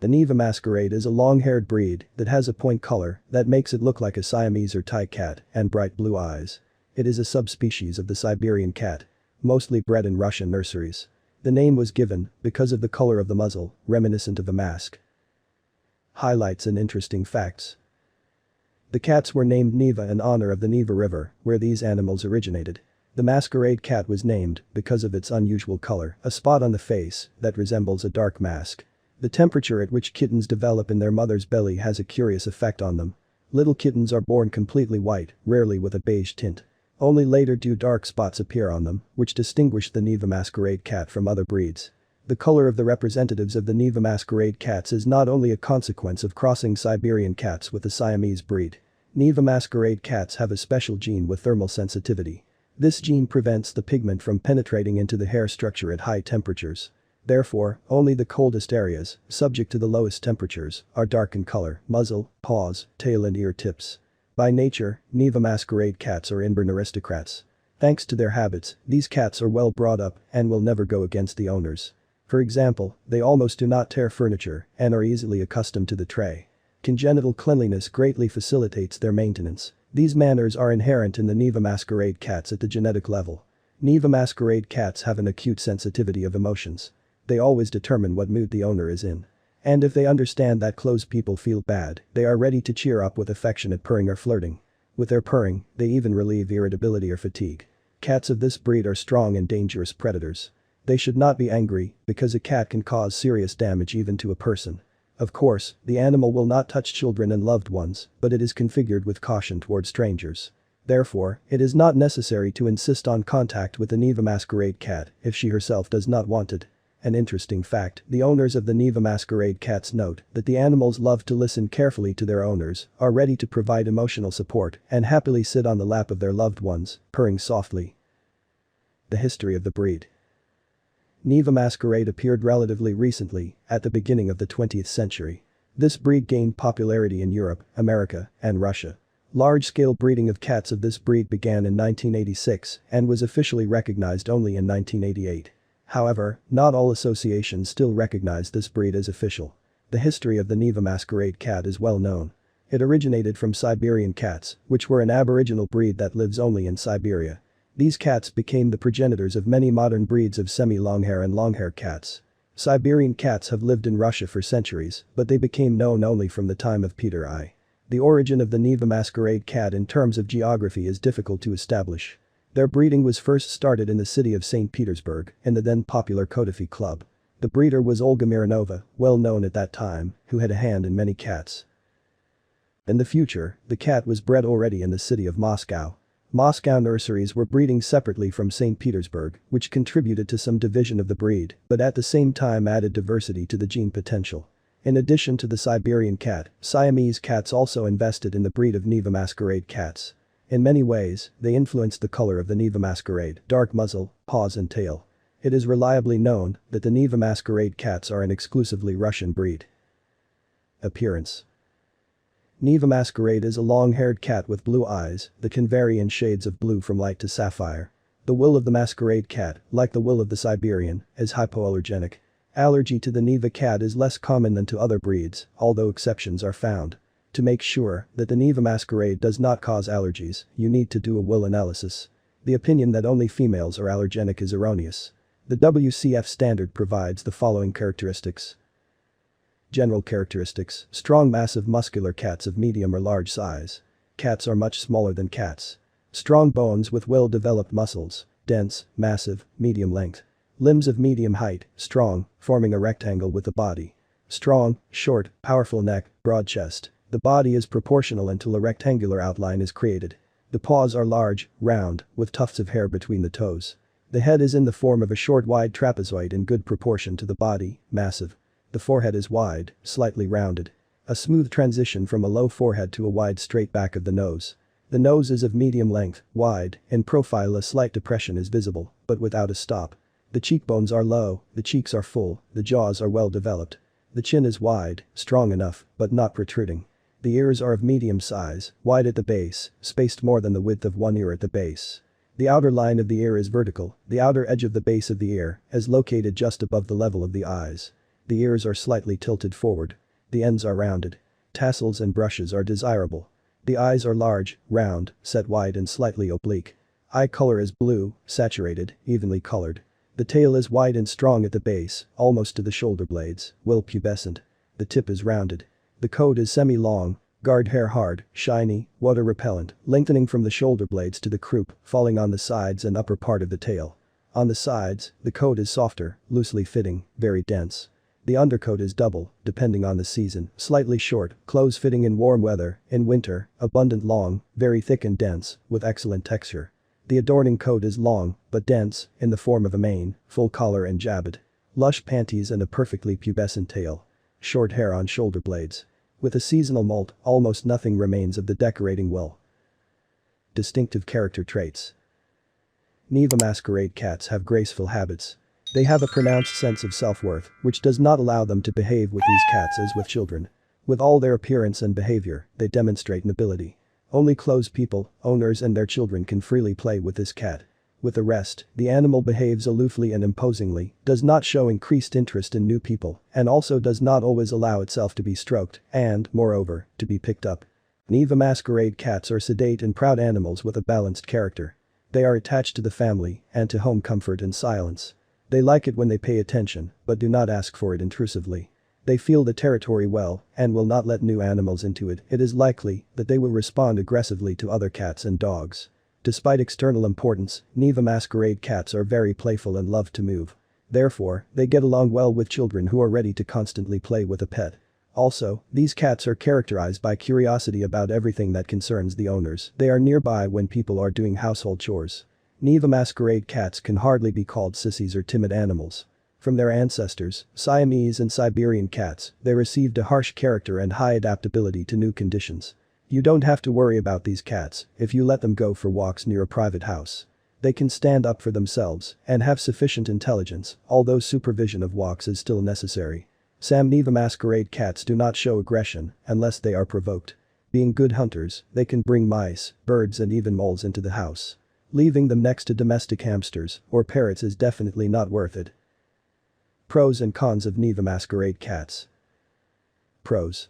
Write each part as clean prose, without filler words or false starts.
The Neva Masquerade is a long-haired breed that has a point color that makes it look like a Siamese or Thai cat and bright blue eyes. It is a subspecies of the Siberian cat, mostly bred in Russian nurseries. The name was given because of the color of the muzzle, reminiscent of a mask. Highlights and interesting facts. The cats were named Neva in honor of the Neva River, where these animals originated. The masquerade cat was named because of its unusual color, a spot on the face that resembles a dark mask. The temperature at which kittens develop in their mother's belly has a curious effect on them. Little kittens are born completely white, rarely with a beige tint. Only later do dark spots appear on them, which distinguish the Neva Masquerade cat from other breeds. The color of the representatives of the Neva Masquerade cats is not only a consequence of crossing Siberian cats with the Siamese breed. Neva Masquerade cats have a special gene with thermal sensitivity. This gene prevents the pigment from penetrating into the hair structure at high temperatures. Therefore, only the coldest areas, subject to the lowest temperatures, are dark in color: muzzle, paws, tail and ear tips. By nature, Neva Masquerade cats are inborn aristocrats. Thanks to their habits, these cats are well brought up and will never go against the owners. For example, they almost do not tear furniture and are easily accustomed to the tray. Congenital cleanliness greatly facilitates their maintenance. These manners are inherent in the Neva Masquerade cats at the genetic level. Neva Masquerade cats have an acute sensitivity of emotions. They always determine what mood the owner is in. And if they understand that close people feel bad, they are ready to cheer up with affectionate purring or flirting. With their purring, they even relieve irritability or fatigue. Cats of this breed are strong and dangerous predators. They should not be angry, because a cat can cause serious damage even to a person. Of course, the animal will not touch children and loved ones, but it is configured with caution toward strangers. Therefore, it is not necessary to insist on contact with the Neva Masquerade cat if she herself does not want it. An interesting fact, the owners of the Neva Masquerade cats note that the animals love to listen carefully to their owners, are ready to provide emotional support, and happily sit on the lap of their loved ones, purring softly. The history of the breed. Neva Masquerade appeared relatively recently, at the beginning of the 20th century. This breed gained popularity in Europe, America, and Russia. Large-scale breeding of cats of this breed began in 1986 and was officially recognized only in 1988. However, not all associations still recognize this breed as official. The history of the Neva Masquerade cat is well known. It originated from Siberian cats, which were an aboriginal breed that lives only in Siberia. These cats became the progenitors of many modern breeds of semi-longhair and longhair cats. Siberian cats have lived in Russia for centuries, but they became known only from the time of Peter I. The origin of the Neva Masquerade cat in terms of geography is difficult to establish. Their breeding was first started in the city of St. Petersburg, in the then popular Kotofi Club. The breeder was Olga Mironova, well known at that time, who had a hand in many cats. In the future, the cat was bred already in the city of Moscow. Moscow nurseries were breeding separately from St. Petersburg, which contributed to some division of the breed, but at the same time added diversity to the gene potential. In addition to the Siberian cat, Siamese cats also invested in the breed of Neva Masquerade cats. In many ways, they influenced the color of the Neva Masquerade: dark muzzle, paws and tail. It is reliably known that the Neva Masquerade cats are an exclusively Russian breed. Appearance. Neva Masquerade is a long-haired cat with blue eyes that can vary in shades of blue from light to sapphire. The wool of the Masquerade cat, like the wool of the Siberian, is hypoallergenic. Allergy to the Neva cat is less common than to other breeds, although exceptions are found. To make sure that the Neva Masquerade does not cause allergies, you need to do a wool analysis. The opinion that only females are allergenic is erroneous. The WCF standard provides the following characteristics. General characteristics: strong, massive, muscular cats of medium or large size. Cats are much smaller than cats. Strong bones with well-developed muscles, dense, massive, medium length. Limbs of medium height, strong, forming a rectangle with the body. Strong, short, powerful neck, broad chest. The body is proportional until a rectangular outline is created. The paws are large, round, with tufts of hair between the toes. The head is in the form of a short, wide trapezoid in good proportion to the body, massive. The forehead is wide, slightly rounded. A smooth transition from a low forehead to a wide straight back of the nose. The nose is of medium length, wide, in profile a slight depression is visible, but without a stop. The cheekbones are low, the cheeks are full, the jaws are well developed. The chin is wide, strong enough, but not protruding. The ears are of medium size, wide at the base, spaced more than the width of one ear at the base. The outer line of the ear is vertical, the outer edge of the base of the ear is located just above the level of the eyes. The ears are slightly tilted forward. The ends are rounded. Tassels and brushes are desirable. The eyes are large, round, set wide and slightly oblique. Eye color is blue, saturated, evenly colored. The tail is wide and strong at the base, almost to the shoulder blades, well pubescent. The tip is rounded. The coat is semi-long, guard hair hard, shiny, water repellent, lengthening from the shoulder blades to the croup, falling on the sides and upper part of the tail. On the sides, the coat is softer, loosely fitting, very dense. The undercoat is double, depending on the season, slightly short, close-fitting in warm weather, in winter, abundant long, very thick and dense, with excellent texture. The adorning coat is long, but dense, in the form of a mane, full collar and jabot. Lush panties and a perfectly pubescent tail. Short hair on shoulder blades. With a seasonal molt, almost nothing remains of the decorating wool. Distinctive character traits. Neva Masquerade cats have graceful habits. They have a pronounced sense of self-worth, which does not allow them to behave with these cats as with children. With all their appearance and behavior, they demonstrate nobility. Only close people, owners and their children can freely play with this cat. With the rest, the animal behaves aloofly and imposingly, does not show increased interest in new people, and also does not always allow itself to be stroked and, moreover, to be picked up. Neva Masquerade cats are sedate and proud animals with a balanced character. They are attached to the family and to home comfort and silence. They like it when they pay attention, but do not ask for it intrusively. They feel the territory well and will not let new animals into it. It is likely that they will respond aggressively to other cats and dogs. Despite external importance, Neva Masquerade cats are very playful and love to move. Therefore, they get along well with children who are ready to constantly play with a pet. Also, these cats are characterized by curiosity about everything that concerns the owners. They are nearby when people are doing household chores. Neva Masquerade cats can hardly be called sissies or timid animals. From their ancestors, Siamese and Siberian cats, they received a harsh character and high adaptability to new conditions. You don't have to worry about these cats if you let them go for walks near a private house. They can stand up for themselves and have sufficient intelligence, although supervision of walks is still necessary. Some Neva Masquerade cats do not show aggression unless they are provoked. Being good hunters, they can bring mice, birds and even moles into the house. Leaving them next to domestic hamsters or parrots is definitely not worth it. Pros and cons of Neva Masquerade cats. Pros.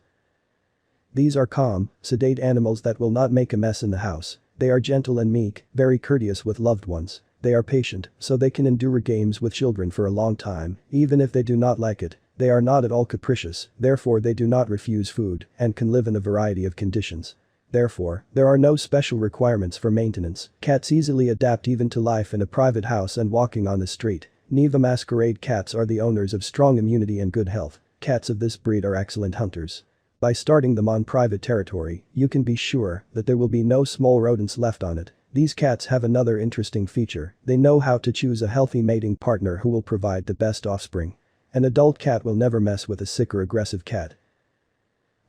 These are calm, sedate animals that will not make a mess in the house. They are gentle and meek, very courteous with loved ones. They are patient, so they can endure games with children for a long time, even if they do not like it. They are not at all capricious, therefore they do not refuse food and can live in a variety of conditions. Therefore, there are no special requirements for maintenance. Cats easily adapt even to life in a private house and walking on the street. Neva Masquerade cats are the owners of strong immunity and good health. Cats of this breed are excellent hunters. By starting them on private territory, you can be sure that there will be no small rodents left on it. These cats have another interesting feature. They know how to choose a healthy mating partner who will provide the best offspring. An adult cat will never mess with a sick or aggressive cat.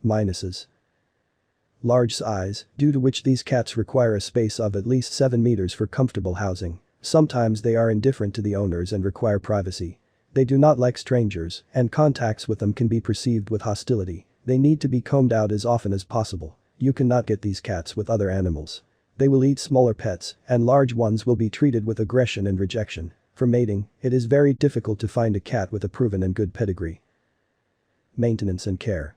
Minuses. Large size, due to which these cats require a space of at least 7 meters for comfortable housing. Sometimes they are indifferent to the owners and require privacy. They do not like strangers, and contacts with them can be perceived with hostility. They need to be combed out as often as possible. You cannot get these cats with other animals. They will eat smaller pets, and large ones will be treated with aggression and rejection. For mating, it is very difficult to find a cat with a proven and good pedigree. Maintenance and care.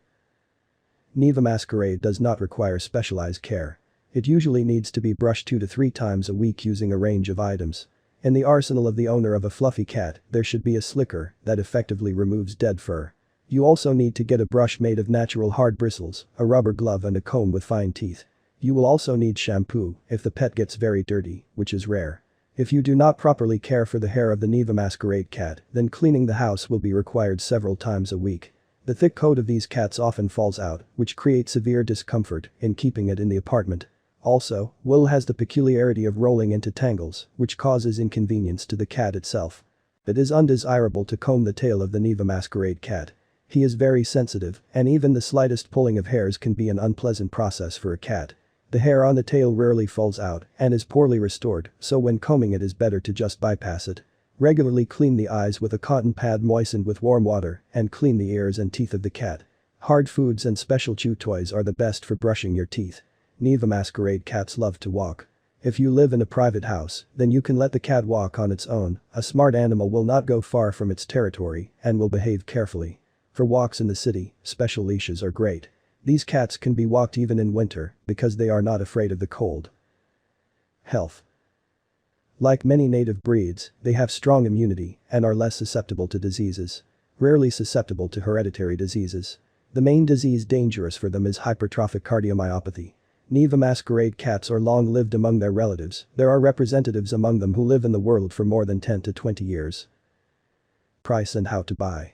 Neva Masquerade does not require specialized care. It usually needs to be brushed 2 to 3 times a week using a range of items. In the arsenal of the owner of a fluffy cat, there should be a slicker that effectively removes dead fur. You also need to get a brush made of natural hard bristles, a rubber glove and a comb with fine teeth. You will also need shampoo if the pet gets very dirty, which is rare. If you do not properly care for the hair of the Neva Masquerade cat, then cleaning the house will be required several times a week. The thick coat of these cats often falls out, which creates severe discomfort in keeping it in the apartment. Also, wool has the peculiarity of rolling into tangles, which causes inconvenience to the cat itself. It is undesirable to comb the tail of the Neva Masquerade cat. He is very sensitive, and even the slightest pulling of hairs can be an unpleasant process for a cat. The hair on the tail rarely falls out and is poorly restored, so when combing it is better to just bypass it. Regularly clean the eyes with a cotton pad moistened with warm water and clean the ears and teeth of the cat. Hard foods and special chew toys are the best for brushing your teeth. Neva Masquerade cats love to walk. If you live in a private house, then you can let the cat walk on its own. A smart animal will not go far from its territory and will behave carefully. For walks in the city, special leashes are great. These cats can be walked even in winter because they are not afraid of the cold. Health. Like many native breeds, they have strong immunity and are less susceptible to diseases. Rarely susceptible to hereditary diseases. The main disease dangerous for them is hypertrophic cardiomyopathy. Neva Masquerade cats are long-lived among their relatives. There are representatives among them who live in the world for more than 10 to 20 years. Price and how to buy.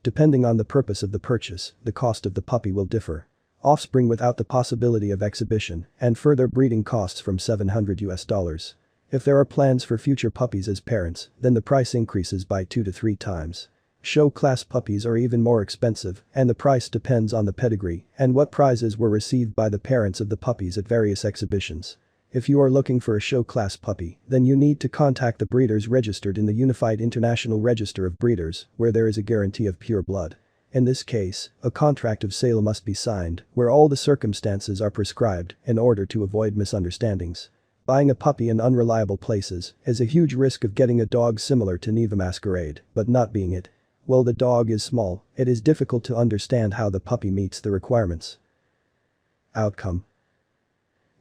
Depending on the purpose of the purchase, the cost of the puppy will differ. Offspring without the possibility of exhibition and further breeding costs from $700. If there are plans for future puppies as parents, then the price increases by 2 to 3 times. Show-class puppies are even more expensive, and the price depends on the pedigree and what prizes were received by the parents of the puppies at various exhibitions. If you are looking for a show-class puppy, then you need to contact the breeders registered in the Unified International Register of Breeders, where there is a guarantee of pure blood. In this case, a contract of sale must be signed, where all the circumstances are prescribed in order to avoid misunderstandings. Buying a puppy in unreliable places is a huge risk of getting a dog similar to Neva Masquerade, but not being it. While the dog is small, it is difficult to understand how the puppy meets the requirements. Outcome.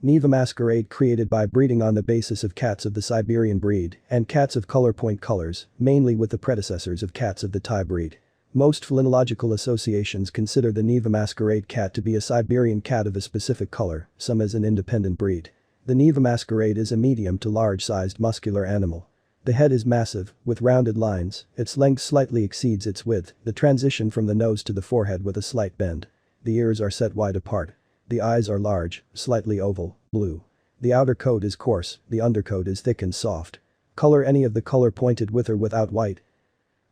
Neva Masquerade created by breeding on the basis of cats of the Siberian breed and cats of color point colors, mainly with the predecessors of cats of the Thai breed. Most phrenological associations consider the Neva Masquerade cat to be a Siberian cat of a specific color, some as an independent breed. The Neva Masquerade is a medium to large-sized muscular animal. The head is massive, with rounded lines, its length slightly exceeds its width, the transition from the nose to the forehead with a slight bend. The ears are set wide apart. The eyes are large, slightly oval, blue. The outer coat is coarse, the undercoat is thick and soft. Color any of the color pointed with or without white.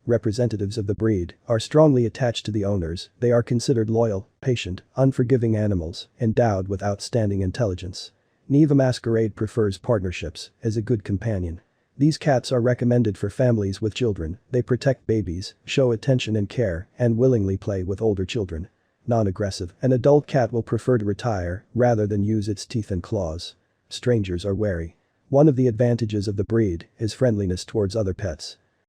Representatives of the breed are strongly attached to the owners. They are considered loyal, patient, unforgiving animals, endowed with outstanding intelligence. Neva Masquerade prefers partnerships as a good companion. These cats are recommended for families with children. They protect babies, show attention and care, and willingly play with older children. Non-aggressive, an adult cat will prefer to retire rather than use its teeth and claws. Strangers are wary. One of the advantages of the breed is friendliness towards other pets.